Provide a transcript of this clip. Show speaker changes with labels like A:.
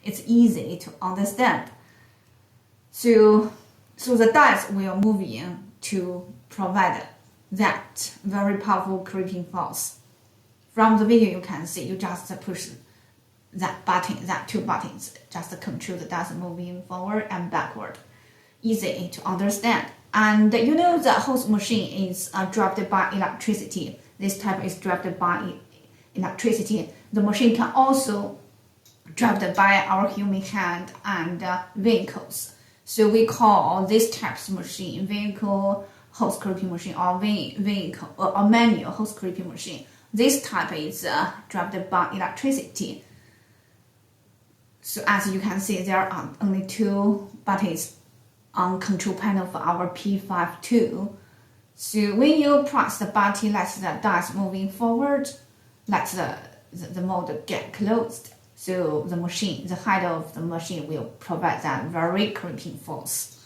A: it's easy to understand. So the dice will move in to provide that very powerful crimping force. From the video you can see, you just push that button, that two buttons, just control the dice moving forward and backward. Easy to understand. And you know the whole machine is driven by electricity. This type is driven by electricity. The machine can also driven by our human hand and vehicles. So we call this type of machine vehicle hose crimping machine or vehicle or manual hose crimping machine. This type is driven by electricity. So as you can see, there are only two buttons on control panel for our P5 tool. So when you press the button, let the dice moving forward, let the mode get closed. So the machine, the head of the machine will provide that very crimping force.